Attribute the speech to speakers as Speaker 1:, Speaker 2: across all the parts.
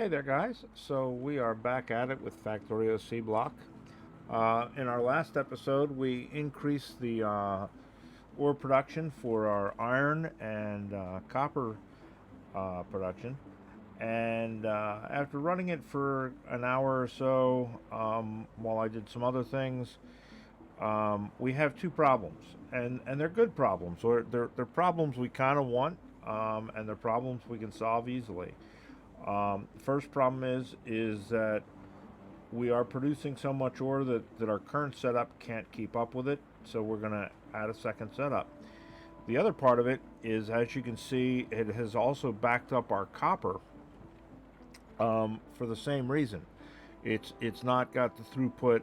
Speaker 1: Hey there, guys. So we are back at it with Factorio Seablock. In our last episode, we increased the ore production for our iron and copper production. And after running it for an hour or so, while I did some other things, we have two problems, and they're good problems. Or they're problems we kind of want, and they're problems we can solve easily. First problem is that we are producing so much ore that our current setup can't keep up with it, so we're going to add a second setup. The other part of it is, as you can see, it has also backed up our copper for the same reason. It's not got the throughput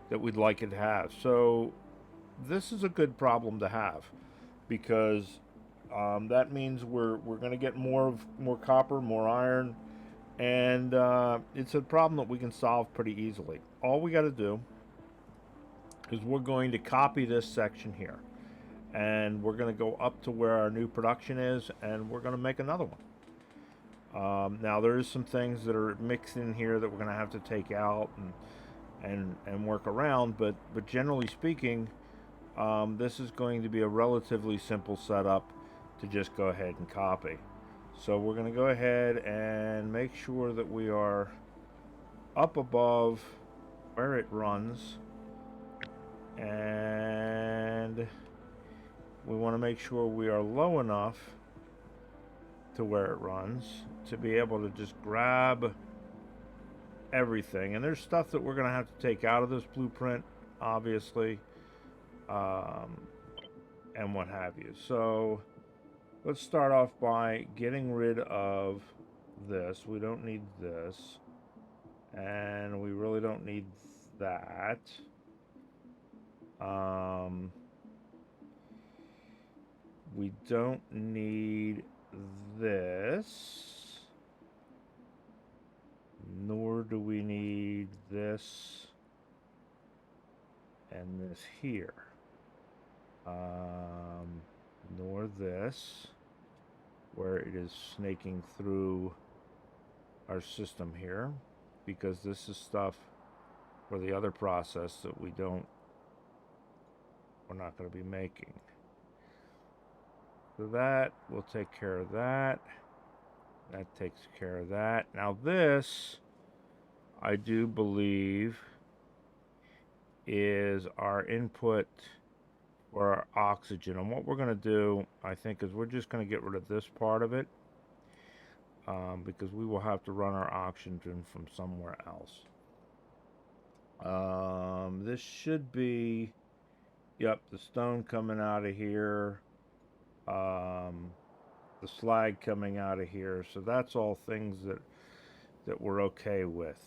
Speaker 1: that we'd like it to have. So this is a good problem to have because that means we're going to get more copper, more iron, and it's a problem that we can solve pretty easily. All we got to do is we're going to copy this section here, and we're going to go up to where our new production is, and we're going to make another one. Now there is some things that are mixed in here that we're going to have to take out and work around, but generally speaking, this is going to be a relatively simple setup to just go ahead and copy. So we're going to go ahead and make sure that we are up above where it runs, and we want to make sure we are low enough to where it runs to be able to just grab everything. And there's stuff that we're going to have to take out of this blueprint, obviously, and what have you. So let's start off by getting rid of this. We don't need this, and we really don't need that. We don't need this, nor do we need this and this here, nor this, where it is snaking through our system here, because this is stuff for the other process that we're not going to be making. So that will take care of that. That takes care of that. Now this, I do believe, is our input for our oxygen. And what we're going to do, I think, is we're just going to get rid of this part of it, because we will have to run our oxygen from somewhere else. This should be, yep, the stone coming out of here, the slag coming out of here. So that's all things that we're okay with.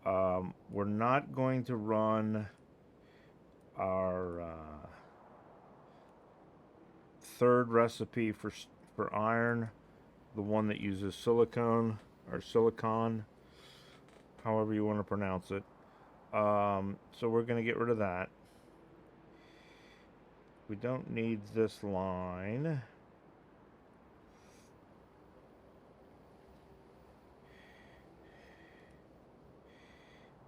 Speaker 1: We're not going to run our third recipe for iron, the one that uses silicone or silicon, however you want to pronounce it. So we're going to get rid of that. We don't need this line.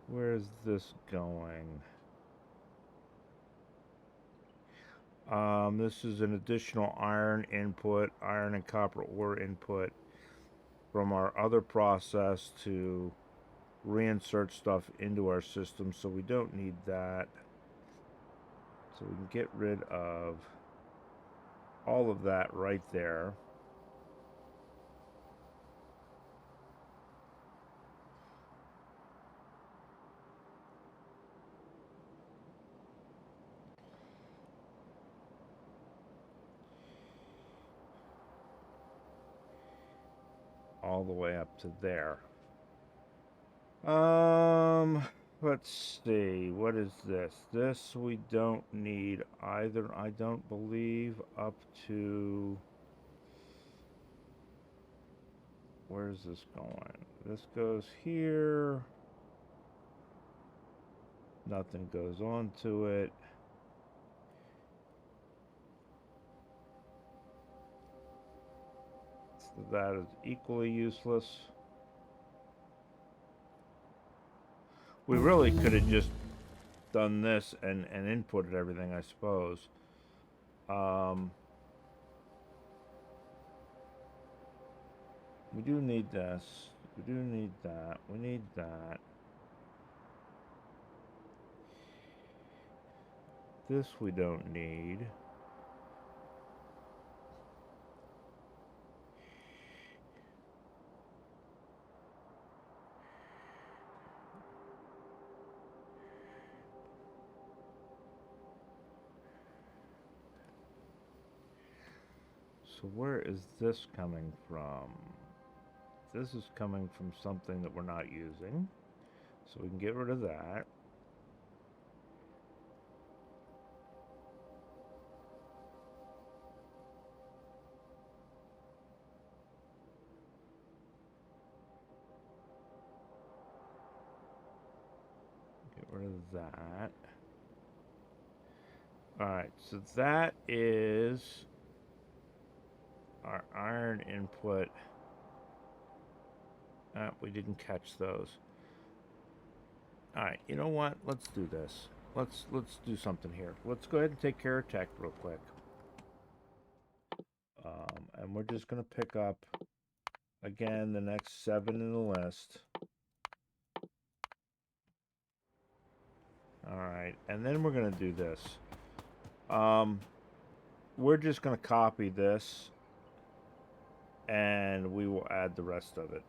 Speaker 1: Where is this going? This is an additional iron input, iron and copper ore input from our other process to reinsert stuff into our system, so we don't need that. So we can get rid of all of that right there. All the way up to there. Let's see. What is this? This we don't need either. I don't believe up to... Where's this going? This goes here. Nothing goes onto it. So that is equally useless. We really could have just done this and inputted everything, I suppose. We do need this. We do need that. We need that. This we don't need. So where is this coming from? This is coming from something that we're not using. So we can get rid of that. Get rid of that. Alright, so that is our iron input. We didn't catch those. Alright, you know what? Let's do this. Let's do something here. Let's go ahead and take care of tech real quick. And we're just going to pick up, again, the next 7 in the list. Alright, and then we're going to do this. We're just going to copy this, and we will add the rest of it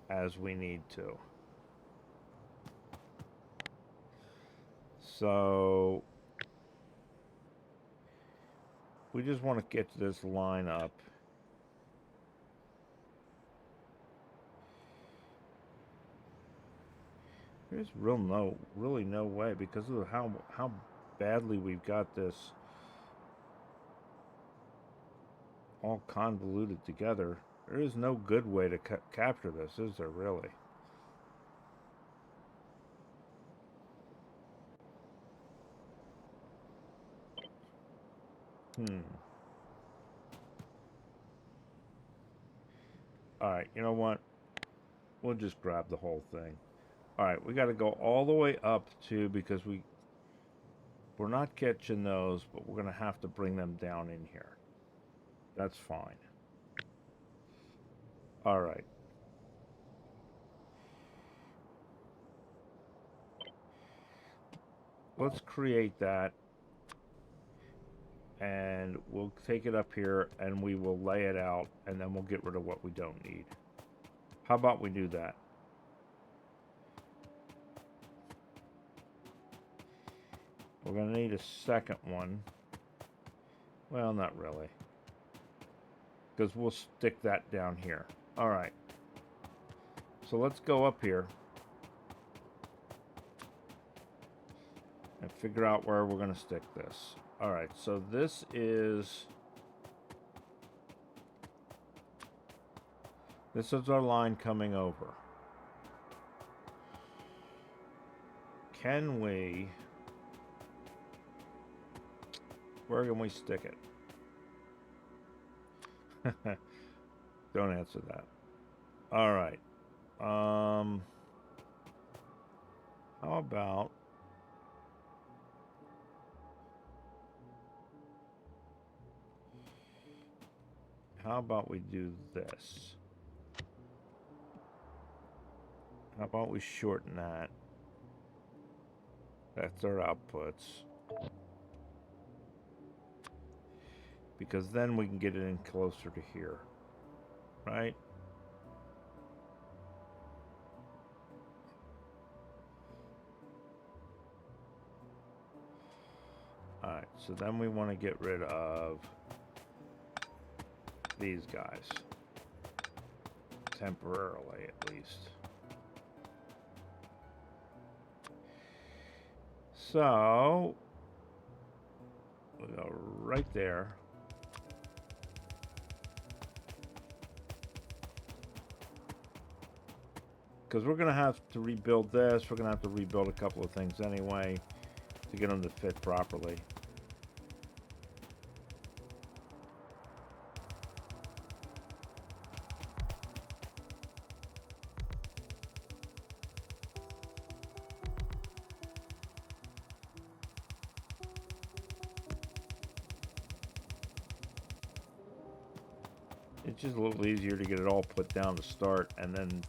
Speaker 1: as we need to. So we just want to get this line up. There's really no way, because of how badly we've got this all convoluted together. There is no good way to capture this, is there really? Alright, you know what? We'll just grab the whole thing. Alright, we got to go all the way up to, because we're not catching those, but we're going to have to bring them down in here. That's fine. Alright. Let's create that. And we'll take it up here and we will lay it out, and then we'll get rid of what we don't need. How about we do that? We're going to need a second one. Well, not really, because we'll stick that down here. Alright. So let's go up here and figure out where we're going to stick this. Alright, so this is our line coming over. Can we... Where can we stick it? Don't answer that. Alright. How about... How about we do this? How about we shorten that? That's our outputs. Because then we can get it in closer to here. Right? Alright, so then we want to get rid of these guys. Temporarily, at least. So, we'll go right there. Because we're going to have to rebuild this. We're going to have to rebuild a couple of things anyway to get them to fit properly. It's just a little easier to get it all put down to start and then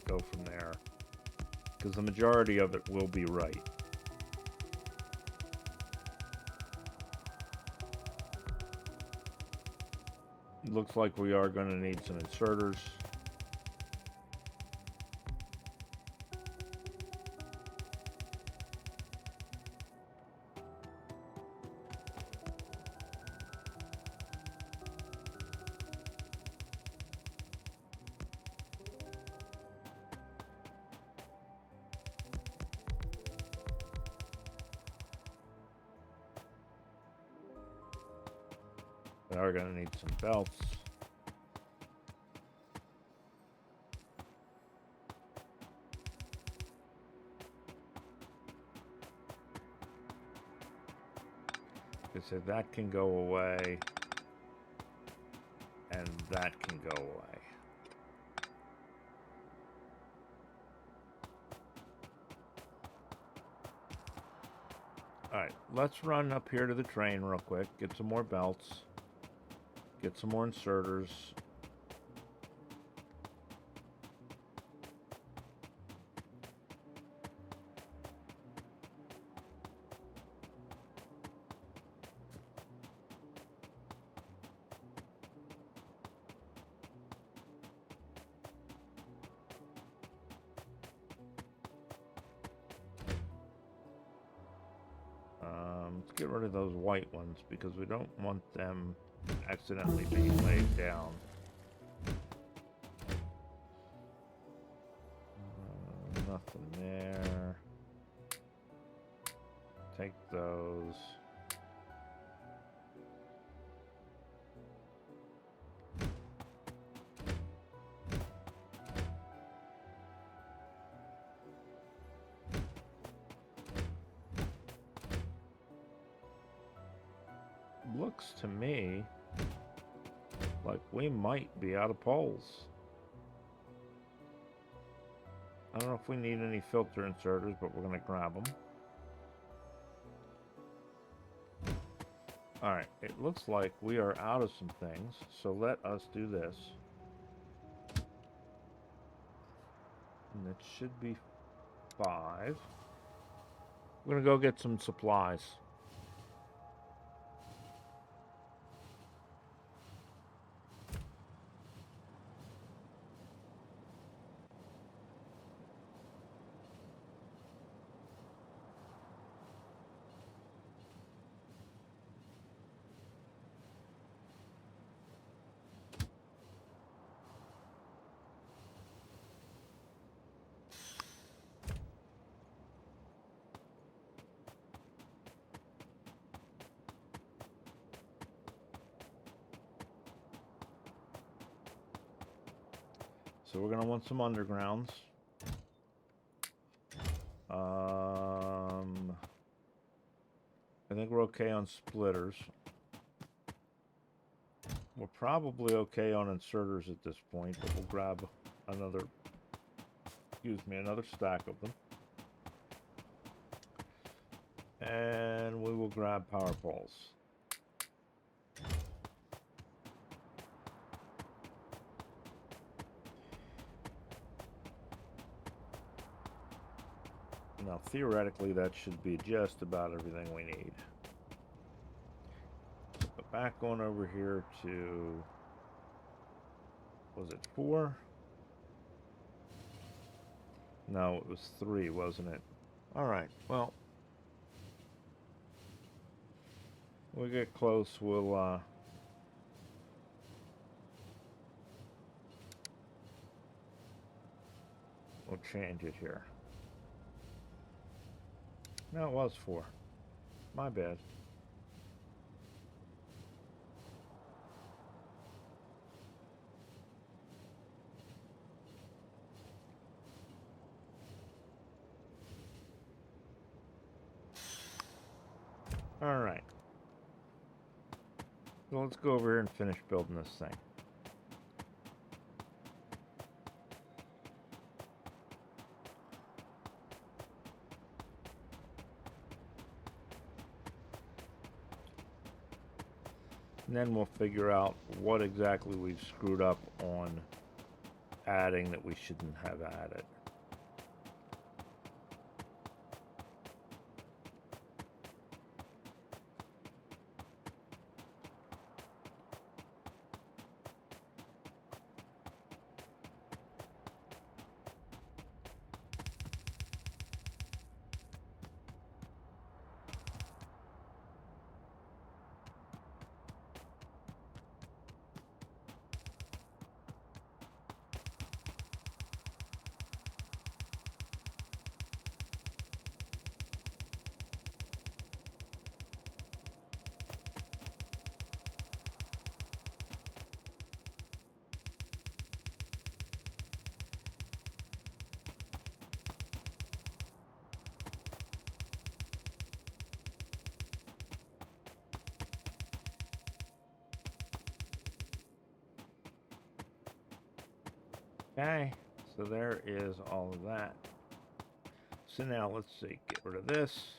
Speaker 1: go from there. Because the majority of it will be right. It looks like we are going to need some inserters. We are going to need some belts. So that can go away, and that can go away. Alright, let's run up here to the train real quick, get some more belts, get some more inserters. Let's get rid of those white ones because we don't want them accidentally being laid down. Nothing there. Take those. Looks to me like we might be out of poles. I don't know if we need any filter inserters, but we're going to grab them. Alright, it looks like we are out of some things, so let us do this. And it should be 5. We're going to go get some supplies. So we're going to want some undergrounds. I think we're okay on splitters. We're probably okay on inserters at this point, but we'll grab another, another stack of them. And we will grab power poles. Now, theoretically, that should be just about everything we need. But back on over here to, was it 4? No, it was 3, wasn't it? All right, well, when we get close, we'll change it here. No, it was 4. My bad. All right. So let's go over here and finish building this thing. And then we'll figure out what exactly we've screwed up on adding that we shouldn't have added. Okay, so there is all of that. So now let's see, get rid of this.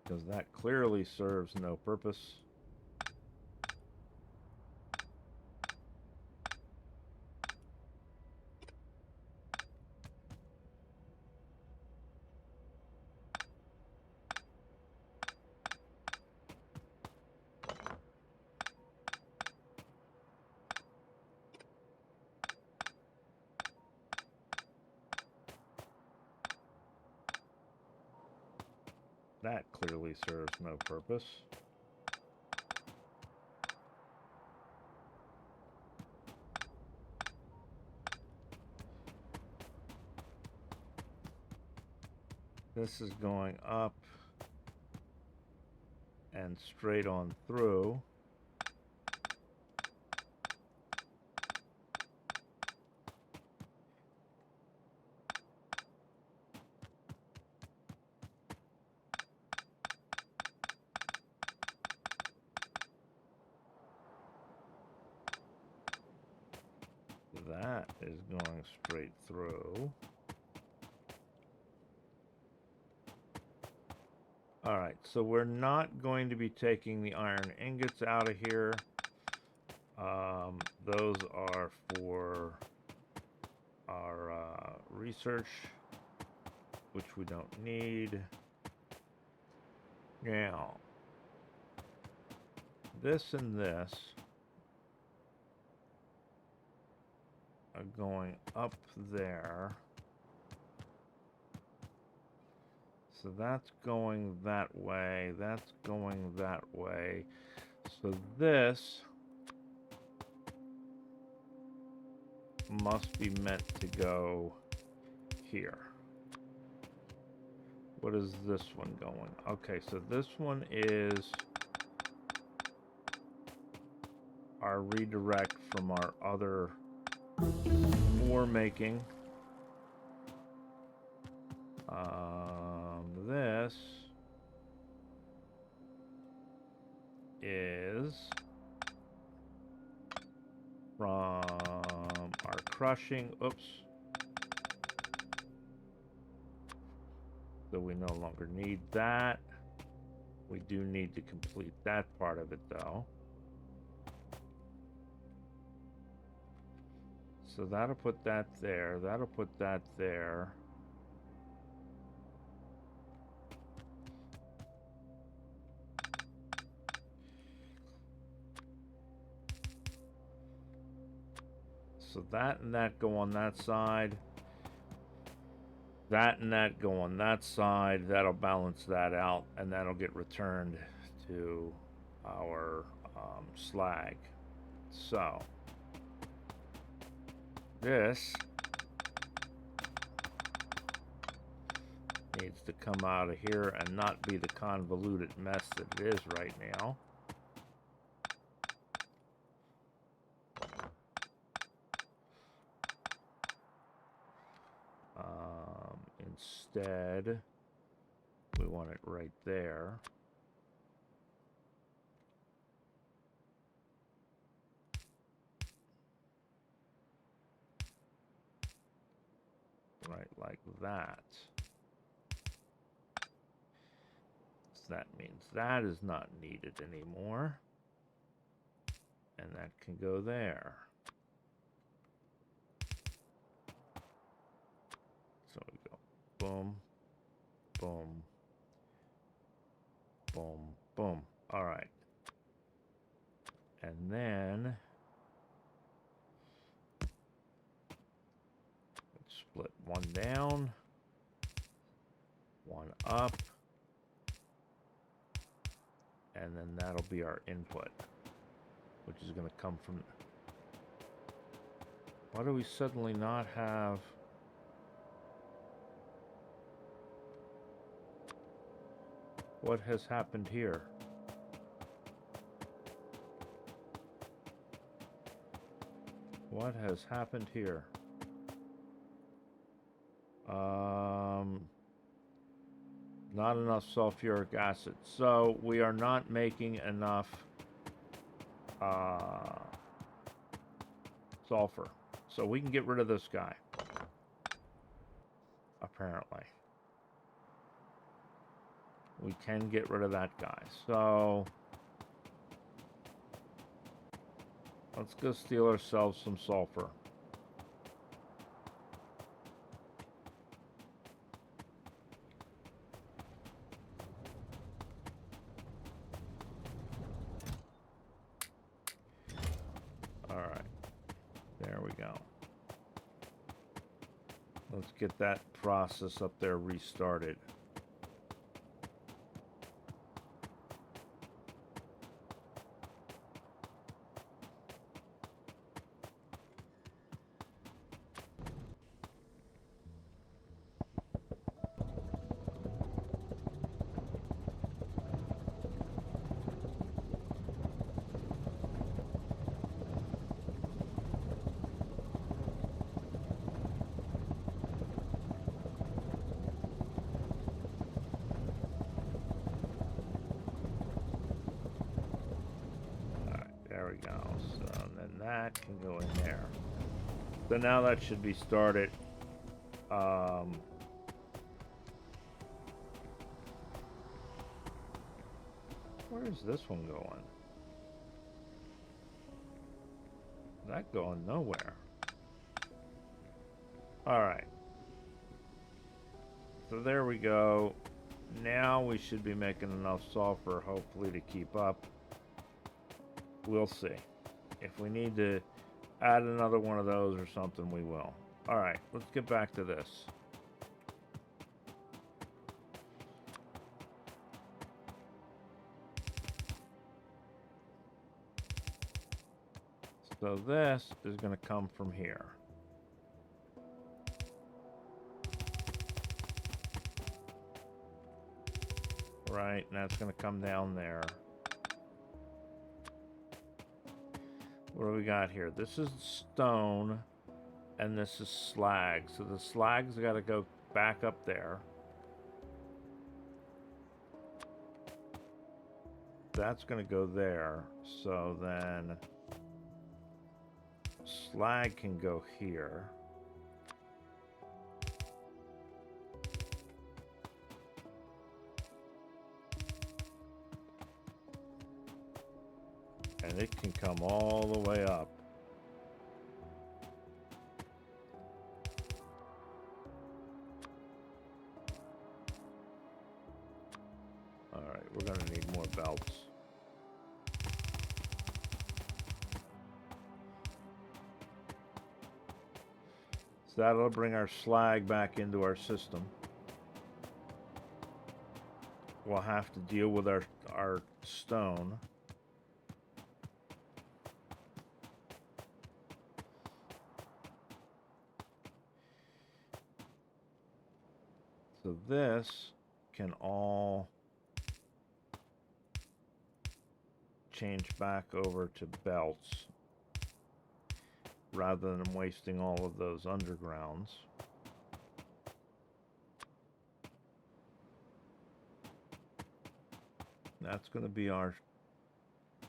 Speaker 1: Because that clearly serves no purpose. That clearly serves no purpose. This is going up and straight on through. That is going straight through. All right, so we're not going to be taking the iron ingots out of here. Those are for our research, which we don't need. Now, this and this are going up there. So that's going that way. That's going that way. So this must be meant to go here. What is this one going? Okay, so this one is our redirect from our other ore making. This is from our crushing. Oops. So we no longer need that. We do need to complete that part of it though. So that'll put that there. That'll put that there. So that and that go on that side. That and that go on that side. That'll balance that out, and that'll get returned to our slag. So this needs to come out of here and not be the convoluted mess that it is right now. Instead, we want it right there. Right like that. That means that is not needed anymore. And that can go there. So we go boom, boom, boom, boom. All right. And then let's split one down, one up, and then that'll be our input, which is going to come from... Why do we suddenly not have... What has happened here? What has happened here? Not enough sulfuric acid. So we are not making enough sulfur. So we can get rid of this guy. Apparently. We can get rid of that guy. So let's go steal ourselves some sulfur. All right. There we go. Let's get that process up there restarted. There we go. So then that can go in there. So now that should be started. Where is this one going? Is that going nowhere? Alright. So there we go. Now we should be making enough sulfur, hopefully, to keep up. We'll see. If we need to add another one of those or something, we will. Alright, let's get back to this. So this is going to come from here. Right, and that's going to come down there. What do we got here? This is stone, and this is slag. So the slag's got to go back up there. That's going to go there. So then slag can go here. And it can come all the way up. All right, we're going to need more belts. So that'll bring our slag back into our system. We'll have to deal with our stone. So this can all change back over to belts rather than wasting all of those undergrounds. That's going to be our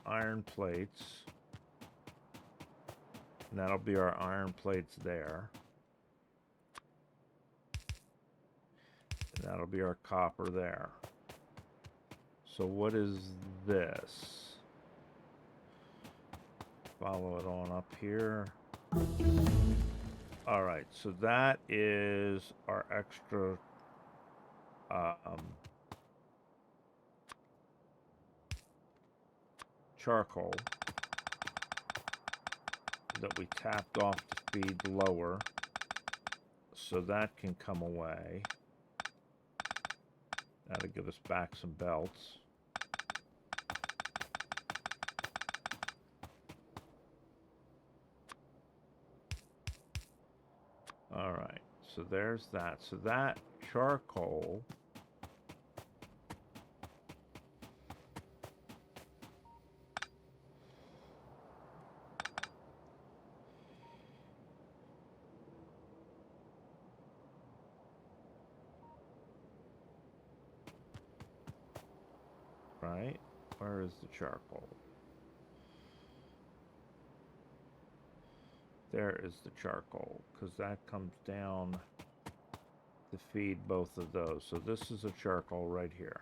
Speaker 1: iron plates. And that'll be our iron plates there. And that'll be our copper there. So what is this? Follow it on up here. All right, so that is our extra charcoal that we tapped off to feed lower, so that can come away. That'll give us back some belts. All right, so there's that. So that charcoal right? Where is the charcoal? There is the charcoal, because that comes down to feed both of those. So this is a charcoal right here.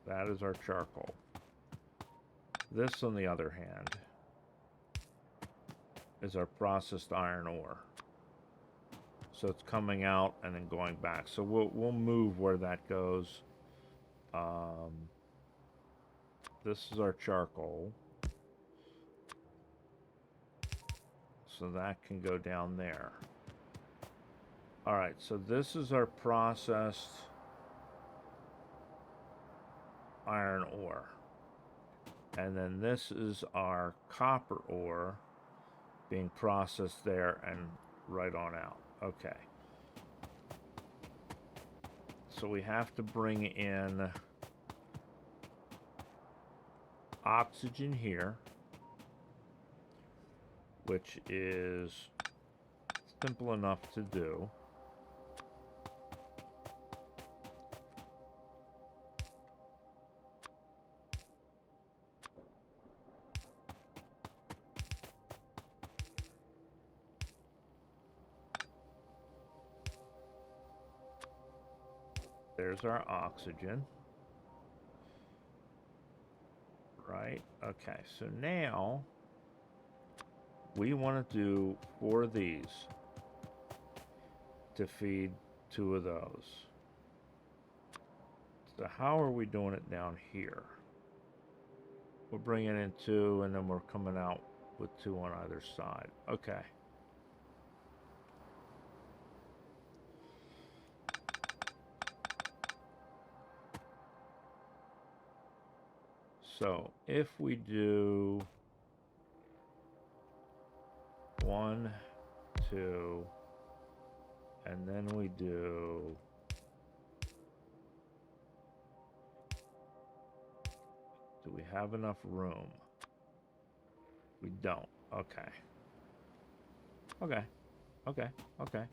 Speaker 1: That is our charcoal. This, on the other hand, is our processed iron ore. So it's coming out and then going back. So we'll move where that goes. This is our charcoal. So that can go down there. All right, so this is our processed iron ore. And then this is our copper ore being processed there and right on out. Okay. So we have to bring in oxygen here, which is simple enough to do. There's our oxygen. Right? Okay, so now we want to do 4 of these to feed 2 of those. So how are we doing it down here? We're bringing in 2 and then we're coming out with 2 on either side. Okay. So if we do 1, 2, and then we do we have enough room? We don't. Okay. Okay. Okay. Okay.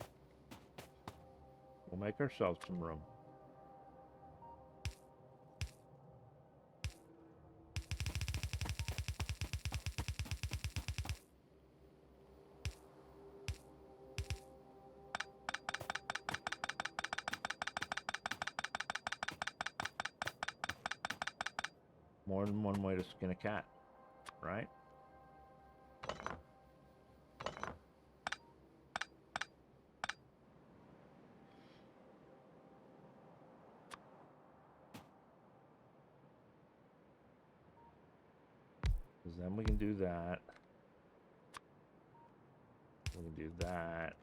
Speaker 1: We'll make ourselves some room. More than one way to skin a cat, right? Because then we can do that. We can do that.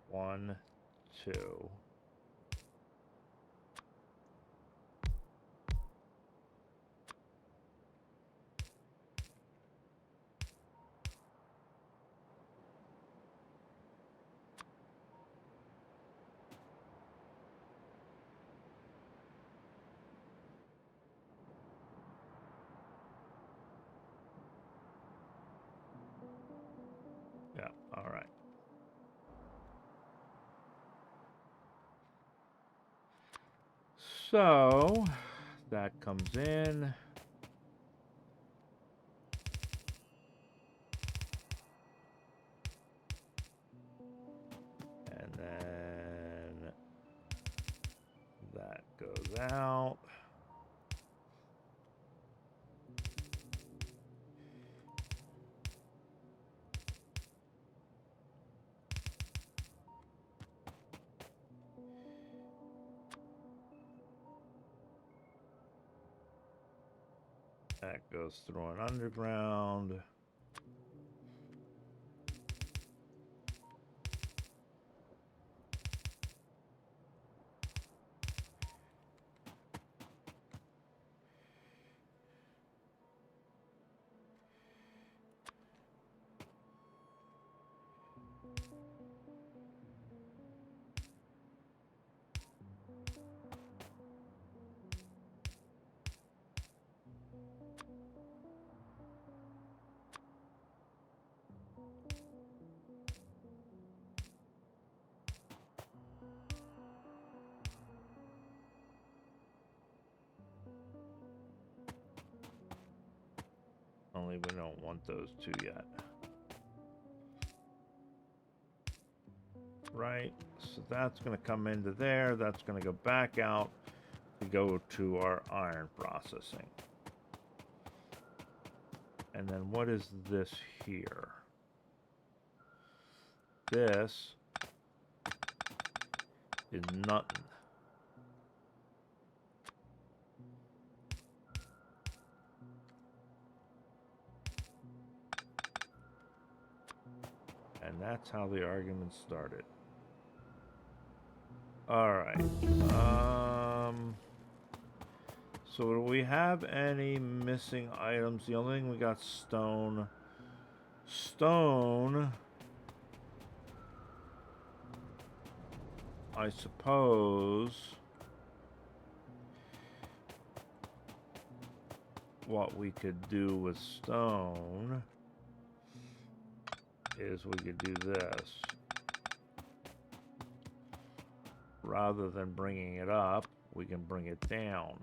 Speaker 1: 1, 2. Yeah, all right. So that comes in. And then out. That goes through an underground. Only we don't want those two yet. Right, so that's going to come into there. That's going to go back out to go to our iron processing. And then what is this here? This is nothing. And that's how the argument started. Alright. So do we have any missing items? The only thing we got stone. Stone, I suppose what we could do with stone is we could do this. Rather than bringing it up, we can bring it down.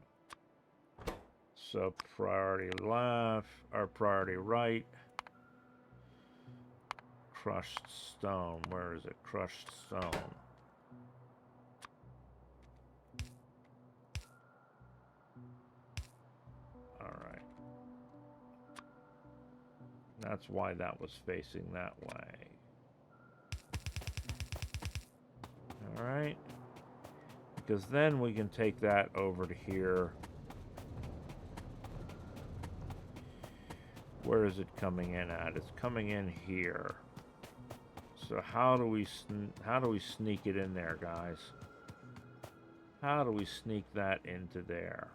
Speaker 1: So priority left, or priority right. Crushed stone. Where is it? Crushed stone. Alright. That's why that was facing that way. Alright. Because then we can take that over to here. Where is it coming in at? It's coming in here. So how do we sneak it in there, guys? How do we sneak that into there?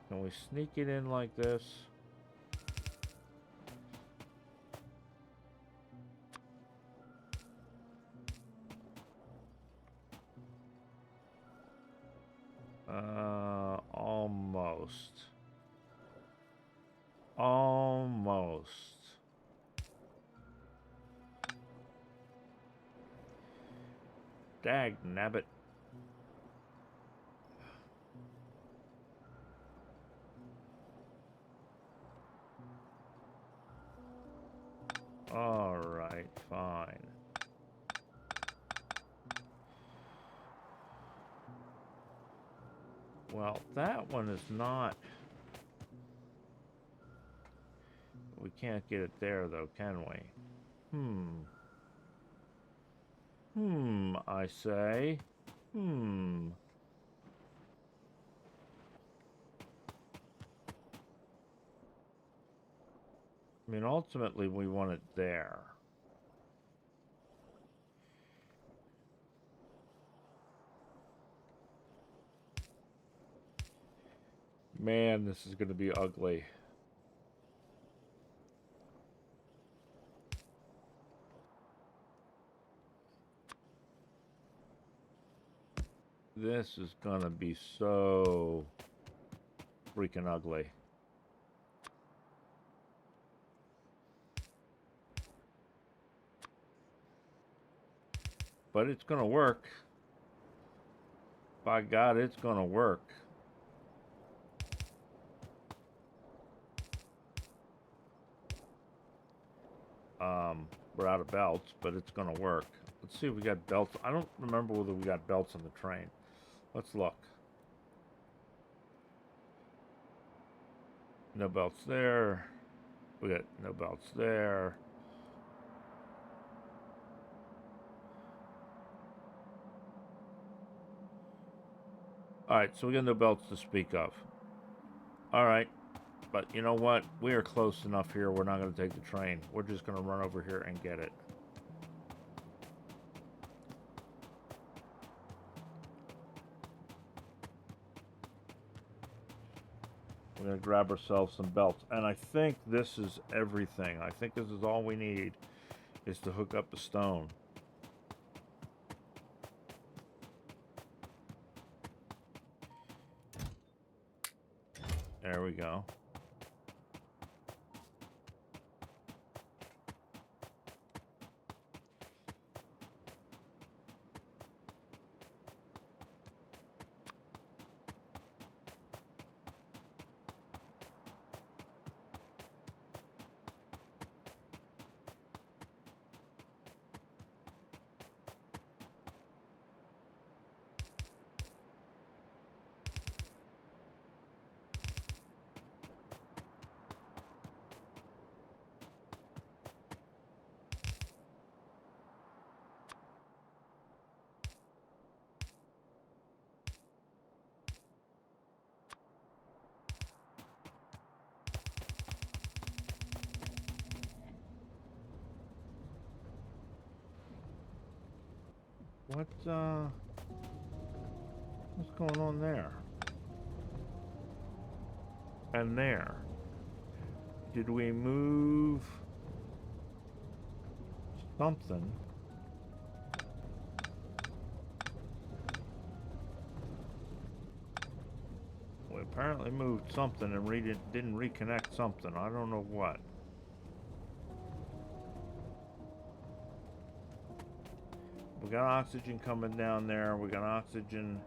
Speaker 1: Can we sneak it in like this? Almost. Almost. Dag nabbit. All right, fine. Well, that one is not... We can't get it there, though, can we? I say. I mean, ultimately, we want it there. Man, this is going to be ugly. This is going to be so freaking ugly. But it's going to work. By God, it's going to work. we're out of belts, but it's going to work. Let's see if we got belts. I don't remember whether we got belts on the train. Let's look. No belts there. We got no belts there. Alright, so we got no belts to speak of. Alright, but you know what? We are close enough here. We're not going to take the train. We're just going to run over here and get it. We're going to grab ourselves some belts. And I think this is everything. I think this is all we need is to hook up the stone. There we go. What's going on there? And there. Did we move something? We apparently moved something and didn't reconnect something. I don't know what. We got oxygen coming down there. We got oxygen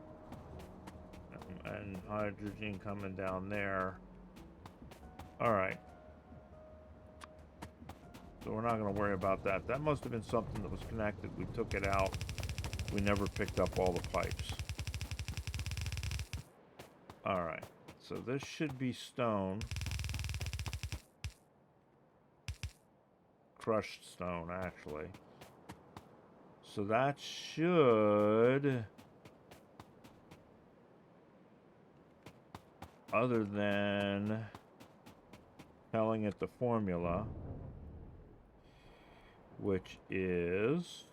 Speaker 1: and hydrogen coming down there. Alright. So we're not going to worry about that. That must have been something that was connected. We took it out. We never picked up all the pipes. Alright. So this should be stone. Crushed stone, actually. So that should, other than telling it the formula, which is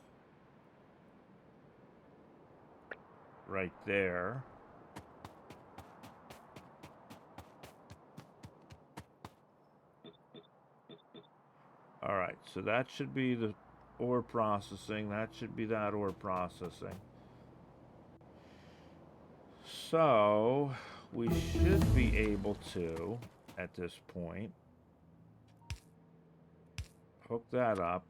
Speaker 1: right there. All right, so that should be the ore processing. That should be that ore processing. So we should be able to, at this point, hook that up.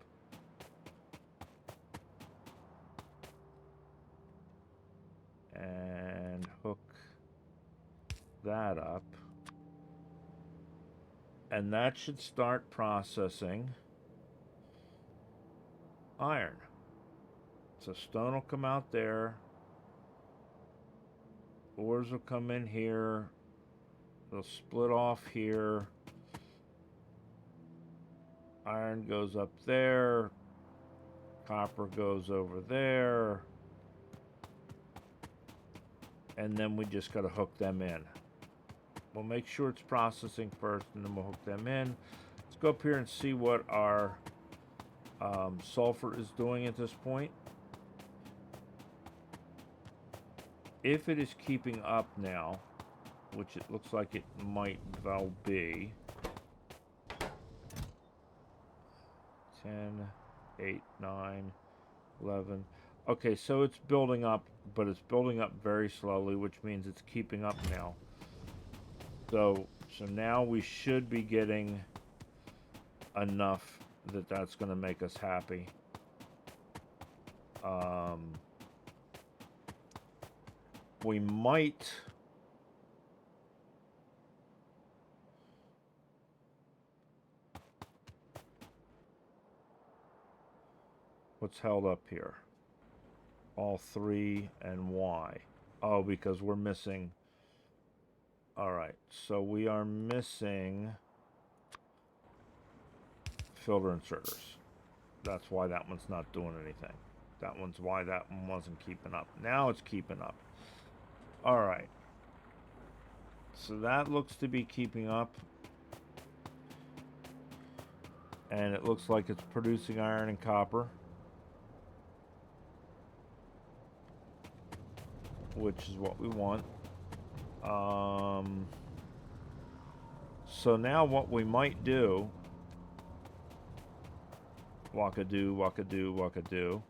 Speaker 1: And hook that up. And that should start processing iron. So stone will come out there. Ores will come in here. They'll split off here. Iron goes up there. Copper goes over there. And then we just got to hook them in. We'll make sure it's processing first, and then we'll hook them in. Let's go up here and see what our sulfur is doing at this point. If it is keeping up now, which it looks like it might well be. 10, 8, 9, 11. Okay, so it's building up, but it's building up very slowly, which means it's keeping up now. So now we should be getting enough that that's going to make us happy. We might What's held up here? All three, and why? Oh, because we're missing. All right, so we are missing filter inserters. That's why that one's not doing anything. That one's why that one wasn't keeping up. Now it's keeping up. All right. So that looks to be keeping up. And it looks like it's producing iron and copper, which is what we want. So now what we might do, wakadoo, wakadoo, wakadoo,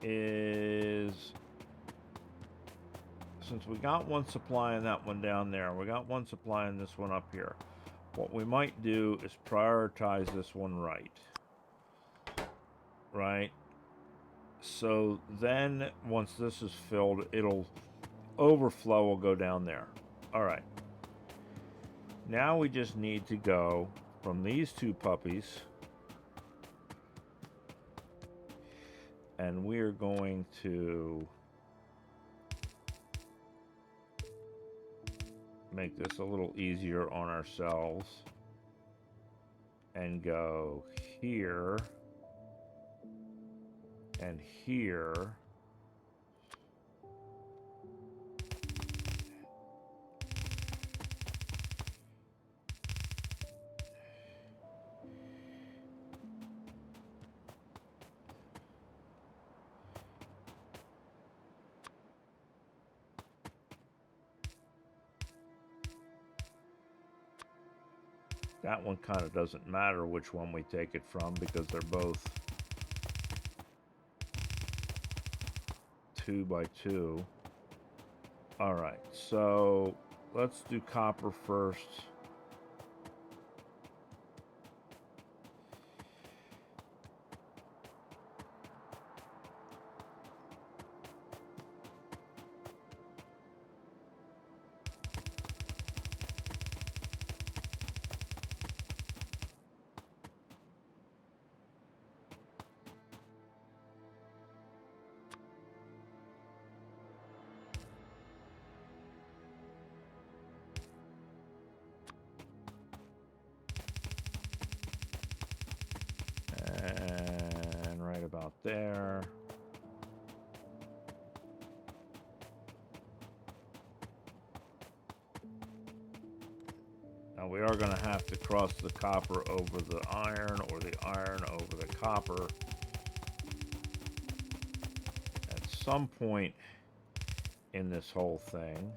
Speaker 1: is, since we got one supply in that one down there, we got one supply in this one up here, what we might do is prioritize this one right. Right? So then once this is filled, it'll overflow will go down there. All right. Now we just need to go from these two puppies, and we're going to make this a little easier on ourselves and go here and here. That one kind of doesn't matter which one we take it from because they're both 2 by 2. All right, so let's do copper first. And right about there. Now we are going to have to cross the copper over the iron or the iron over the copper at some point in this whole thing.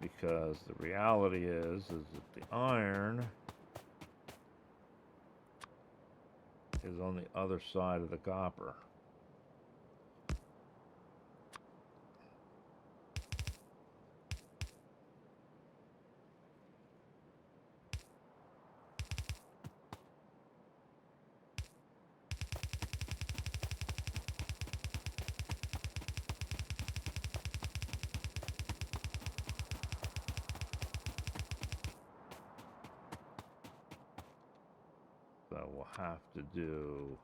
Speaker 1: Because the reality is that the iron is on the other side of the copper. So we'll have to do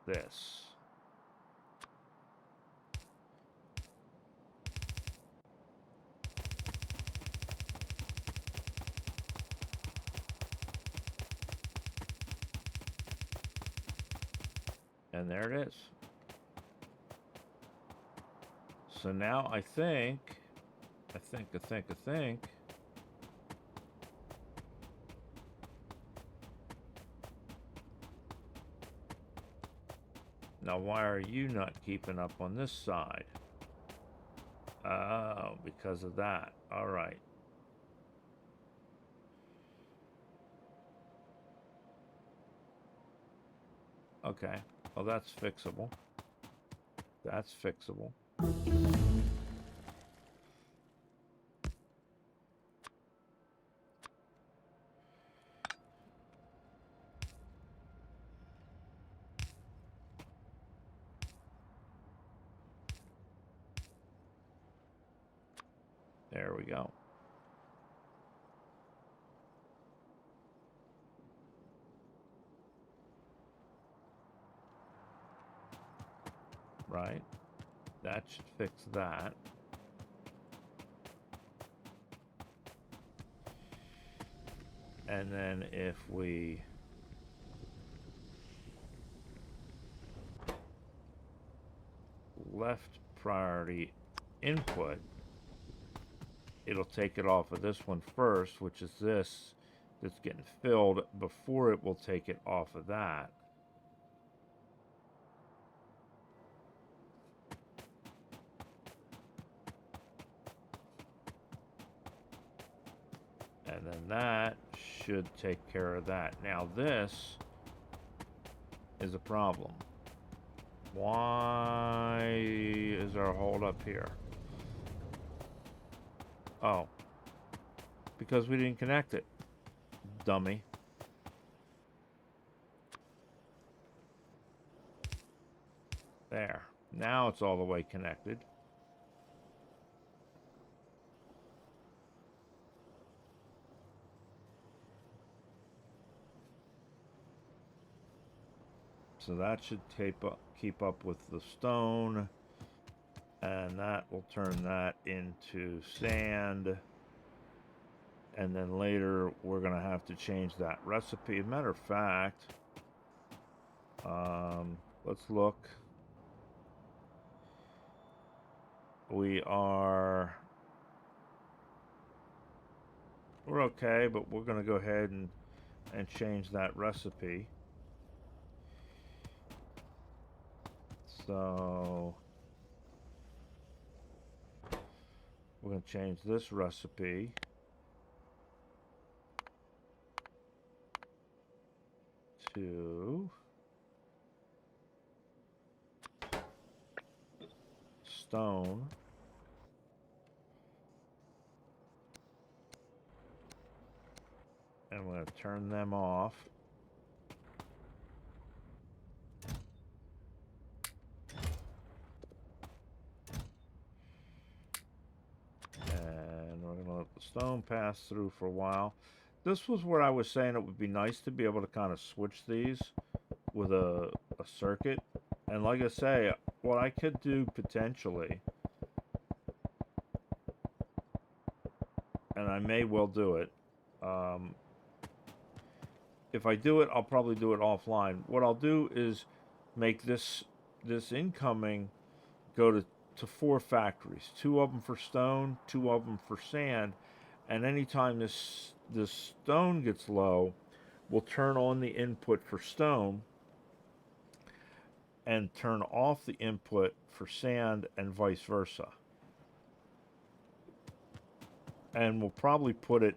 Speaker 1: this. And there it is. So now I think. Now, why are you not keeping up on this side? Oh, because of that. All right. Okay. Well, that's fixable. That's fixable. There we we go. Right? That should fix that. And then if we left priority input, it'll take it off of this one first, which is this that's getting filled before it will take it off of that. And then that should take care of that. Now this is a problem. Why is there a hold up here? Oh, because we didn't connect it, dummy. There. Now it's all the way connected. So that should keep up with the stone, and that will turn that into sand. And then later we're gonna have to change that recipe. As a matter of fact, let's look. We're okay, but we're gonna go ahead and change that recipe. So we're going to change this recipe to stone. And we're going to turn them off. Stone pass through for a while. This was where I was saying it would be nice to be able to kind of switch these with a circuit. And like I say, what I could do potentially, and I may well do it, if I do it, I'll probably do it offline. What I'll do is make this incoming go to 4 factories, 2 of them for stone, 2 of them for sand, and anytime this stone gets low, we'll turn on the input for stone and turn off the input for sand, and vice versa. And we'll probably put it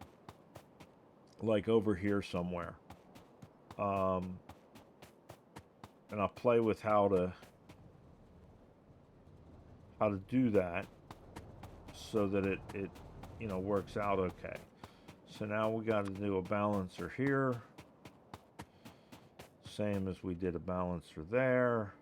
Speaker 1: like over here somewhere. And I'll play with how to do that so that it you know, works out okay. So now we got to do a balancer here, same as we did a balancer there.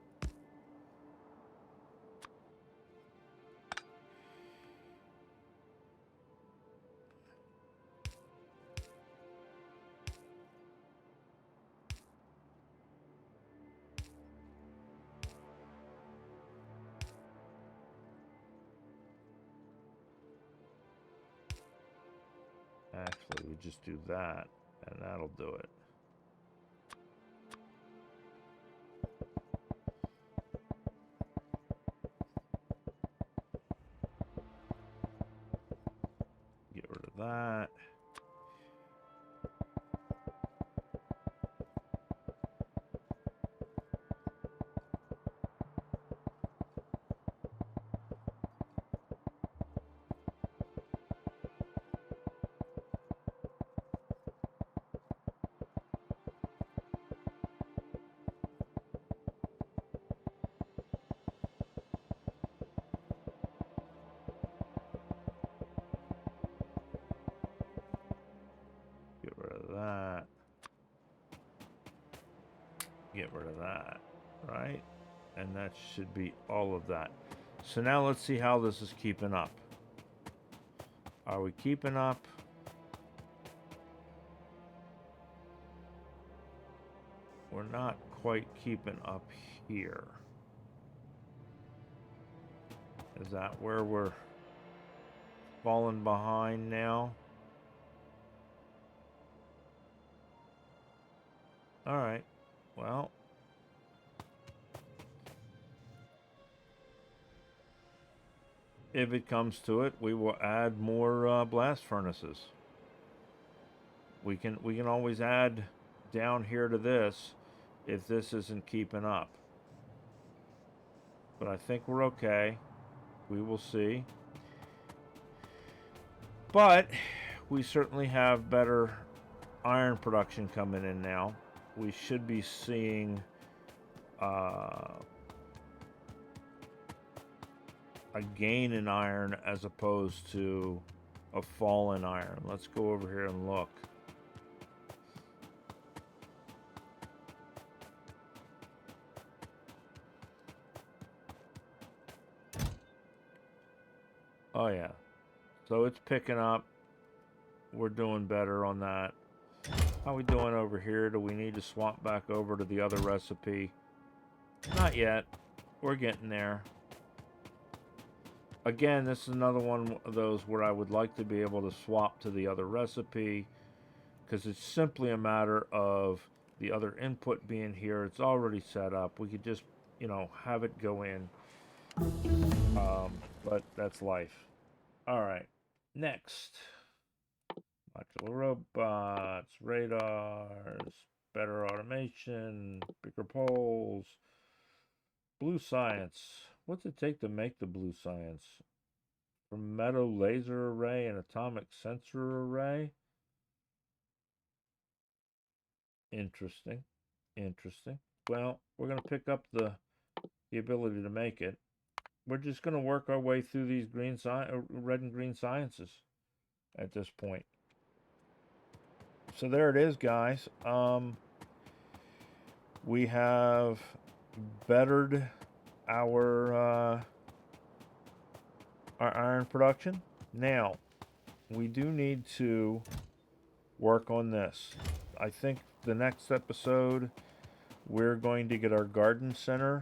Speaker 1: Actually, we just do that, and that'll do it. Get rid of that. That. Get rid of that, right? And that should be all of that. So now let's see how this is keeping up. Are we keeping up? We're not quite keeping up here. Is that where we're falling behind now? All right. Well, if it comes to it, we will add more blast furnaces. We can always add down here to this if this isn't keeping up. But I think we're okay. We will see. But we certainly have better iron production coming in now. We should be seeing a gain in iron as opposed to a fall in iron. Let's go over here and look. Oh yeah, so it's picking up. We're doing better on that. How we doing over here? Do we need to swap back over to the other recipe? Not yet. We're getting there. Again, this is another one of those where I would like to be able to swap to the other recipe, because it's simply a matter of the other input being here. It's already set up. We could just, you know, have it go in. But that's life. All right, next. Modular robots, radars, better automation, bigger poles, blue science. What's it take to make the blue science? From metal laser array and atomic sensor array? Interesting. Interesting. Well, we're going to pick up the ability to make it. We're just going to work our way through these red and green sciences at this point. So there it is, guys. We have bettered our iron production. Now, we do need to work on this. I think the next episode, we're going to get our garden center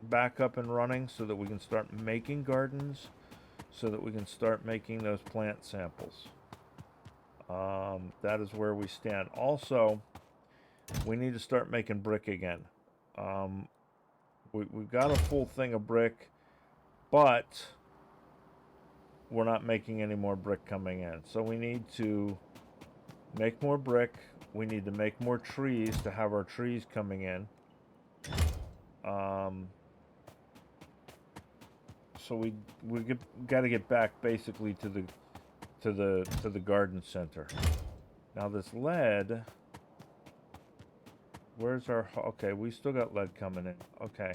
Speaker 1: back up and running so that we can start making gardens, so that we can start making those plant samples. That is where we stand. Also, we need to start making brick again. We've got a full thing of brick, but we're not making any more brick coming in. So we need to make more brick. We need to make more trees to have our trees coming in. So we got to get back basically to the garden center. Now this lead, where's our, okay, we still got lead coming in. Okay.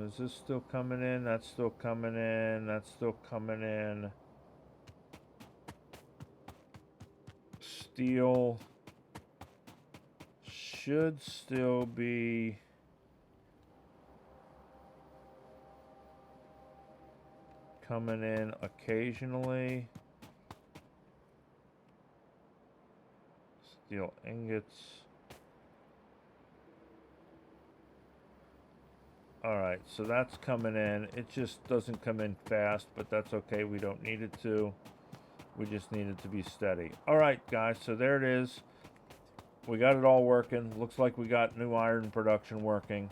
Speaker 1: Is this still coming in? That's still coming in. That's still coming in. Steel should still be coming in occasionally. Steel ingots. Alright, so that's coming in. It just doesn't come in fast, but that's okay. We don't need it to. We just need it to be steady. Alright, guys, so there it is. We got it all working. Looks like we got new iron production working.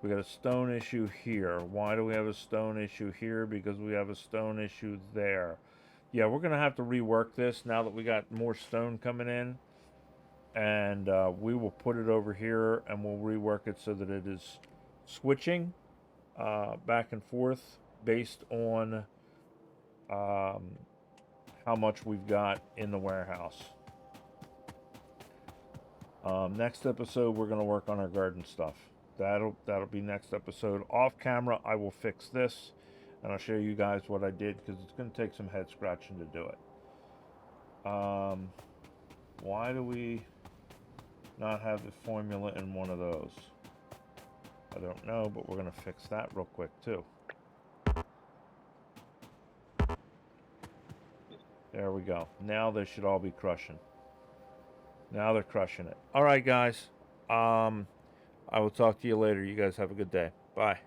Speaker 1: We got a stone issue here. Why do we have a stone issue here? Because we have a stone issue there. Yeah, we're going to have to rework this now that we got more stone coming in. And we will put it over here and we'll rework it so that it is switching back and forth based on how much we've got in the warehouse. Next episode, we're going to work on our garden stuff. That'll be next episode. Off camera, I will fix this, and I'll show you guys what I did, because it's going to take some head scratching to do it. Why do we not have the formula in one of those? I don't know, but we're going to fix that real quick too. There we go. Now they should all be crushing. Now they're crushing it. All right, guys. I will talk to you later. You guys have a good day. Bye.